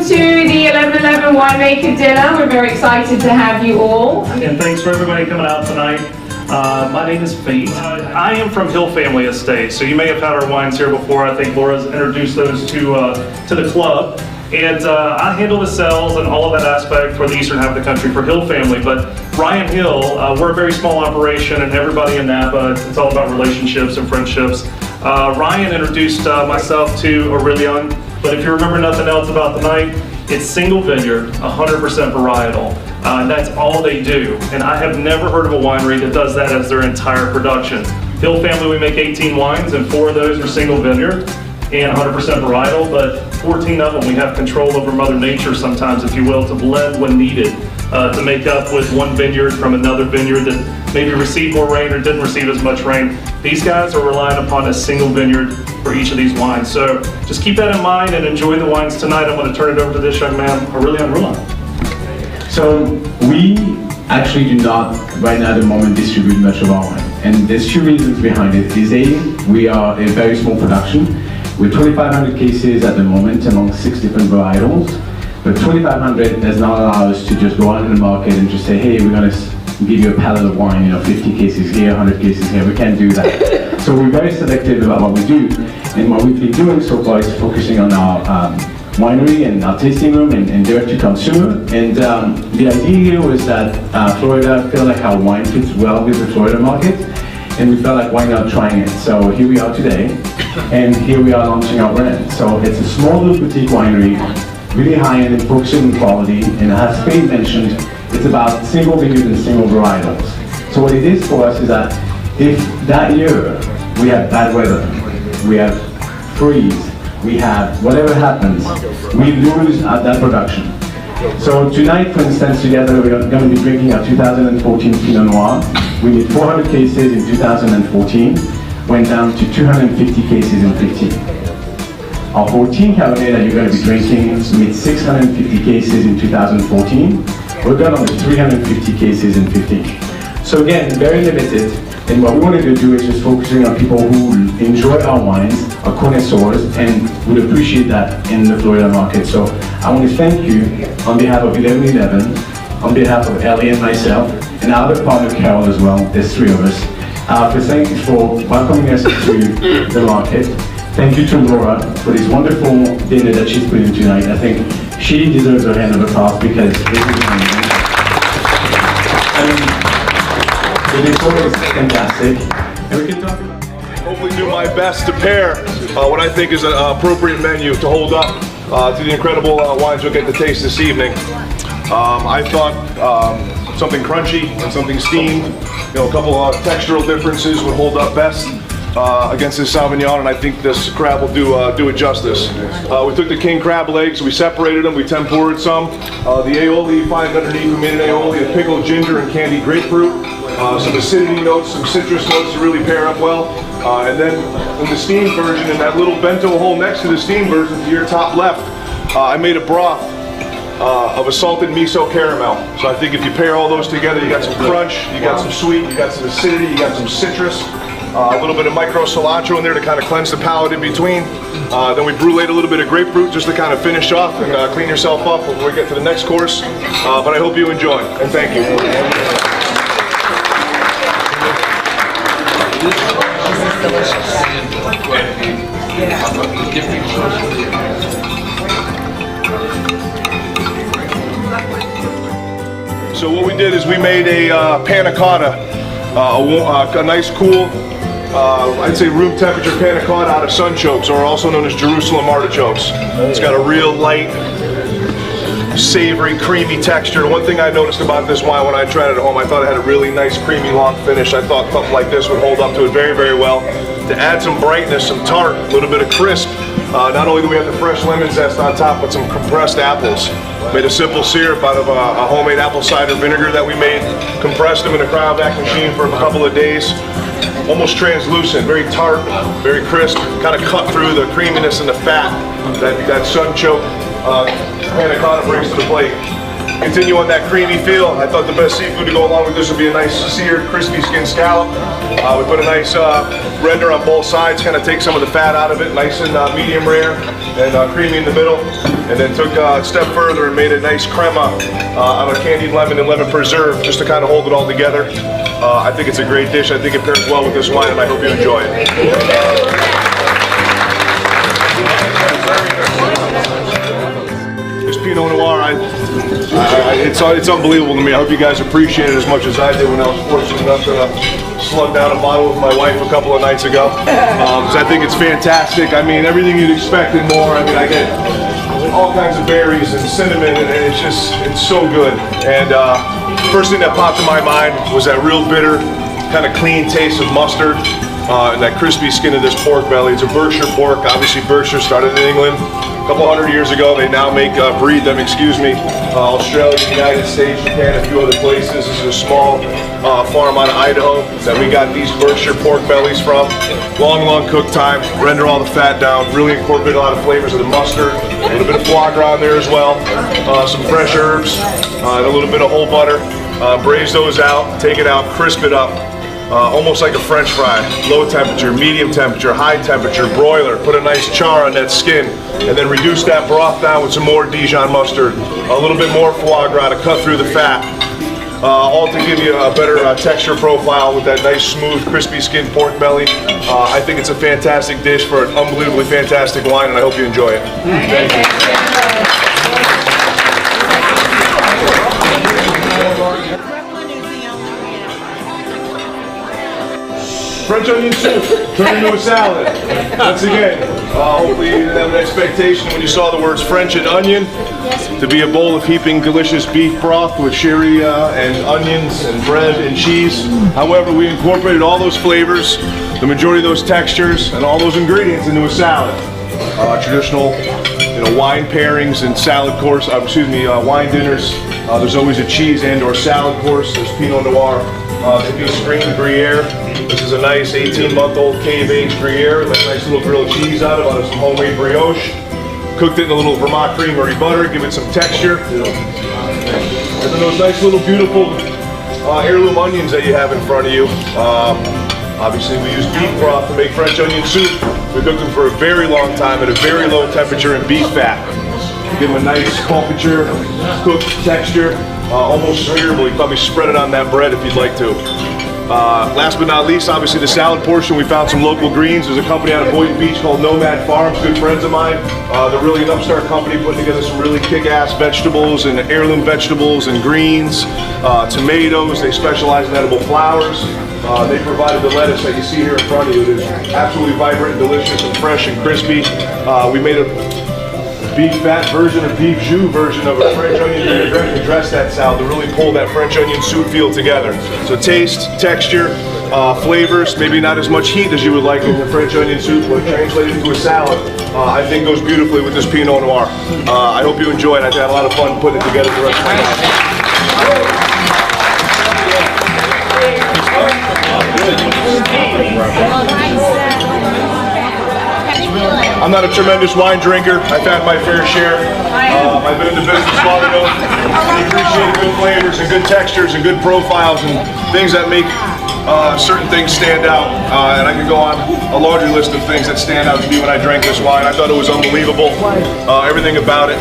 to the 11/11 Winemaker Dinner. We're very excited to have you all. And thanks for everybody coming out tonight. My name is Fate. I am from Hill Family Estate, so you may have had our wines here before. I think Laura's introduced those to the club. And I handle the sales and all of that aspect for the eastern half of the country for Hill Family. But Ryan Hill, we're a very small operation, and everybody in Napa, it's all about relationships and friendships. Ryan introduced myself to Aurelion, but if you remember nothing else about the night, it's single vineyard, 100% varietal, and that's all they do. And I have never heard of a winery that does that as their entire production. Hill Family, we make 18 wines, and 4 of those are single vineyard and 100% varietal, but 14 of them we have control over Mother Nature sometimes, if you will, to blend when needed, to make up with one vineyard from another vineyard that maybe received more rain or didn't receive as much rain. These guys are relying upon a single vineyard for each of these wines. So just keep that in mind and enjoy the wines tonight. I'm going to turn it over to this young man, Aurelion Roulin. So we actually do not, right now at the moment, distribute much of our wine. And there's 2 reasons behind it. Is A, we are a very small production. We're 2,500 cases at the moment among 6 different varietals. But 2,500 does not allow us to just go out in the market and just say, hey, we're going to give you a pallet of wine, 50 cases here, 100 cases here. We can't do that. So we're very selective about what we do. And what we've been doing so far is focusing on our winery and our tasting room and direct to consumer. And the idea here was that Florida felt like our wine fits well with the Florida market. And we felt like, why not trying it? So here we are today, and here we are launching our brand. So it's a small little boutique winery, really high-end and focusing on quality. And as Fate mentioned, it's about single vineyard and single varietals. So what it is for us is that if that year we have bad weather, we have freeze, we have whatever happens, we lose that production. So tonight, for instance, together we're going to be drinking our 2014 Pinot Noir. We did 400 cases in 2014, went down to 250 cases in 15. Our 14 Cabernet that you're going to be drinking made 650 cases in 2014. We're going on to 350 cases in 15. So again, very limited. And what we wanted to do is just focusing on people who enjoy our wines, are connoisseurs, and would appreciate that in the Florida market. So I want to thank you on behalf of 1111, on behalf of Ellie and myself, and our other partner Carol as well. There's 3 of us. For welcoming us to the market. Thank you to Laura for this wonderful dinner that she's putting tonight. I think she deserves a hand of applause because this is amazing. The decor is fantastic, and we can talk about hopefully do my best to pair what I think is an appropriate menu to hold up to the incredible wines you'll get to taste this evening. I thought something crunchy and something steamed, a couple of textural differences would hold up best against this Sauvignon, and I think this crab will do it justice. We took the king crab legs, we separated them, we tempured some. The aioli, 5 underneath, we made an aioli of pickled ginger and candied grapefruit. Some acidity notes, some citrus notes to really pair up well. And then in the steamed version, in that little bento hole next to the steamed version to your top left, I made a broth of a salted miso caramel. So I think if you pair all those together, you got some crunch, you got some sweet, you got some acidity, you got some citrus. A little bit of micro cilantro in there to kind of cleanse the palate in between. Then we bruleed a little bit of grapefruit just to kind of finish off and clean yourself up before we get to the next course. But I hope you enjoy, and thank you. So what we did is we made a Panna Cotta, a nice cool, I'd say room temperature Panna Cotta out of Sunchokes, or also known as Jerusalem artichokes. It's got a real light, savory, creamy texture. One thing I noticed about this wine when I tried it at home, I thought it had a really nice, creamy, long finish. I thought something like this would hold up to it very, very well. To add some brightness, some tart, a little bit of crisp, not only do we have the fresh lemon zest on top, but some compressed apples. Made a simple syrup out of a homemade apple cider vinegar that we made, compressed them in a cryovac machine for a couple of days. Almost translucent, very tart, very crisp, kind of cut through the creaminess and the fat that Sunchoke Panna Cotta brings to the plate. Continue on that creamy feel. I thought the best seafood to go along with this would be a nice seared, crispy skin scallop. We put a nice render on both sides, kind of take some of the fat out of it, nice and medium rare. and creamy in the middle, and then took a step further and made a nice crema out of candied lemon and lemon preserve just to kind of hold it all together. I think it's a great dish. I think it pairs well with this wine, and I hope you enjoy it. This Pinot Noir, it's unbelievable to me. I hope you guys appreciate it as much as I did when I was fortunate enough to slug down a bottle with my wife a couple of nights ago. So I think it's fantastic. I mean, everything you'd expect and more. I mean, I get all kinds of berries and cinnamon, and it's so good. And first thing that popped in my mind was that real bitter, kind of clean taste of mustard. And that crispy skin of this pork belly. It's a Berkshire pork. Obviously, Berkshire started in England a couple hundred years ago. They now breed them, Australia, United States, Japan, a few other places. This is a small farm out of Idaho that we got these Berkshire pork bellies from. Long cook time, render all the fat down, really incorporate a lot of flavors of the mustard, a little bit of foie gras in there as well, some fresh herbs, and a little bit of whole butter. Braise those out, take it out, crisp it up. Almost like a French fry, low temperature, medium temperature, high temperature, broiler, put a nice char on that skin, and then reduce that broth down with some more Dijon mustard, a little bit more foie gras to cut through the fat, all to give you a better texture profile with that nice, smooth, crispy skin pork belly. I think it's a fantastic dish for an unbelievably fantastic wine, and I hope you enjoy it. Thank you. French onion soup, turn into a salad. Once again, hopefully you didn't have an expectation when you saw the words French and onion to be a bowl of heaping delicious beef broth with sherry and onions and bread and cheese. However, we incorporated all those flavors, the majority of those textures, and all those ingredients into a salad. Traditional, wine pairings and salad course. Wine dinners. There's always a cheese and/or salad course. There's Pinot Noir. To be screened Gruyere. This is a nice 18-month-old cave-aged Gruyere with a nice little grilled cheese out of some homemade brioche. Cooked it in a little Vermont creamery butter, give it some texture. And then those nice little beautiful heirloom onions that you have in front of you. Obviously we use beef broth to make French onion soup. We cooked them for a very long time at a very low temperature in beef fat. Give them a nice culture, cooked texture. Almost smearable. You can probably spread it on that bread if you'd like to. Last but not least, obviously the salad portion, we found some local greens. There's a company out of Boynton Beach called Nomad Farms, good friends of mine. They're really an upstart company putting together some really kick-ass vegetables and heirloom vegetables and greens, tomatoes. They specialize in edible flowers. They provided the lettuce that you see here in front of you. It is absolutely vibrant and delicious and fresh and crispy. We made a beef fat version or beef jus version of a French onion vinaigrette to dress that salad to really pull that French onion soup feel together. So taste, texture, flavors, maybe not as much heat as you would like in the French onion soup, but translated into a salad, I think goes beautifully with this Pinot Noir. I hope you enjoy it. I had a lot of fun putting it together the rest of my life. I'm not a tremendous wine drinker. I've had my fair share. I've been in the business long enough to appreciate good flavors and good textures and good profiles and things that make certain things stand out. And I could go on a laundry list of things that stand out to me when I drank this wine. I thought it was unbelievable. Everything about it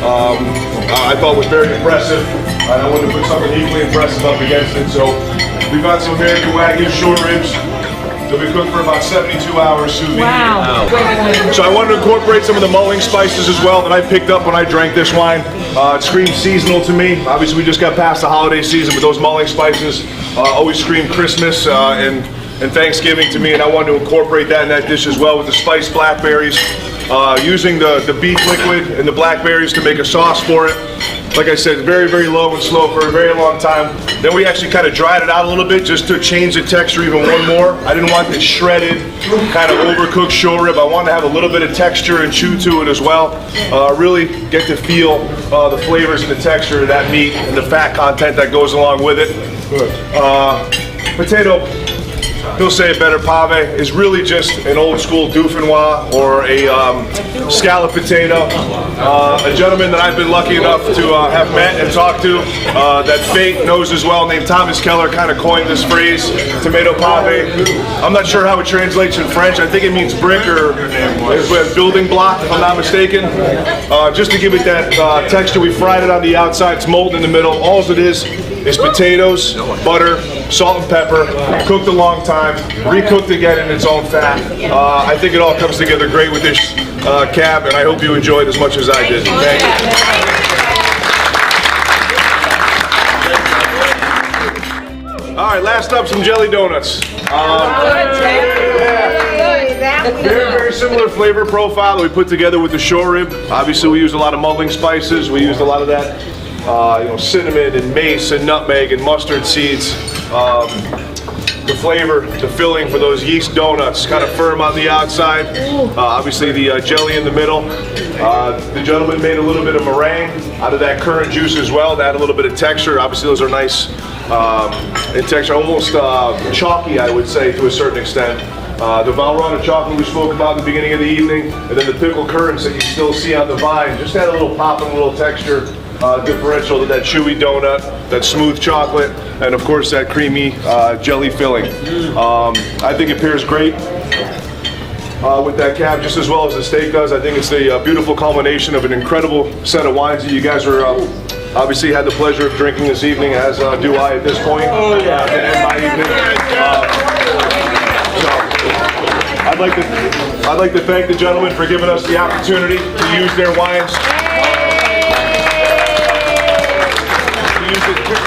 I thought was very impressive. I wanted to put something equally impressive up against it. So we've got some American Wagyu short ribs. They'll be cooked for about 72 hours sous vide. Wow. So I wanted to incorporate some of the mulling spices as well that I picked up when I drank this wine. It screams seasonal to me. Obviously we just got past the holiday season, but those mulling spices always scream Christmas and Thanksgiving to me, and I wanted to incorporate that in that dish as well with the spiced blackberries. Using the beef liquid and the blackberries to make a sauce for it. Like I said, very, very low and slow for a very long time. Then we actually kind of dried it out a little bit just to change the texture even one more. I didn't want this shredded, kind of overcooked short rib. I wanted to have a little bit of texture and chew to it as well. Really get to feel the flavors and the texture of that meat and the fat content that goes along with it. Potato he'll say it better, pave is really just an old school dauphinoise or a scallop potato. A gentleman that I've been lucky enough to have met and talked to, that Fate knows as well, named Thomas Keller, kind of coined this phrase, tomato pave. I'm not sure how it translates in French. I think it means brick or building block, if I'm not mistaken. Just to give it that texture, we fried it on the outside, it's molten in the middle. All it is potatoes, butter, salt and pepper, cooked a long time, recooked again in its own fat. I think it all comes together great with this cab, and I hope you enjoyed as much as I did. Thank you. All right, last up, some jelly donuts. Very similar flavor profile that we put together with the shore rib. Obviously, we used a lot of muddling spices. We used a lot of that, cinnamon and mace and nutmeg and mustard seeds. The flavor, the filling for those yeast donuts, kind of firm on the outside. Obviously, the jelly in the middle. The gentleman made a little bit of meringue out of that currant juice as well to add a little bit of texture. Obviously, those are nice in texture, almost chalky, I would say, to a certain extent. The Valrhona chocolate we spoke about in the beginning of the evening, and then the pickled currants that you still see on the vine, just had a little pop and a little texture differential to that chewy donut, that smooth chocolate, and of course that creamy jelly filling. I think it pairs great with that cab just as well as the steak does. I think it's a beautiful culmination of an incredible set of wines that you guys are obviously had the pleasure of drinking this evening, as do I at this point. Oh yeah. To end my evening. I'd like to thank the gentlemen for giving us the opportunity to use their wines.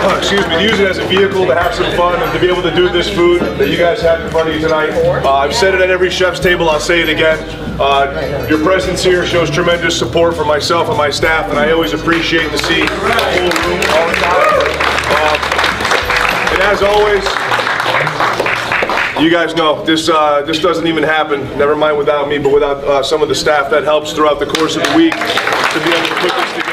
To use it as a vehicle to have some fun and to be able to do this food that you guys have in front of you tonight. I've said it at every chef's table, I'll say it again. Your presence here shows tremendous support for myself and my staff, and I always appreciate to see the whole room all the time. And as always, you guys know, this doesn't even happen, never mind without me, but without some of the staff that helps throughout the course of the week to be able to put this together.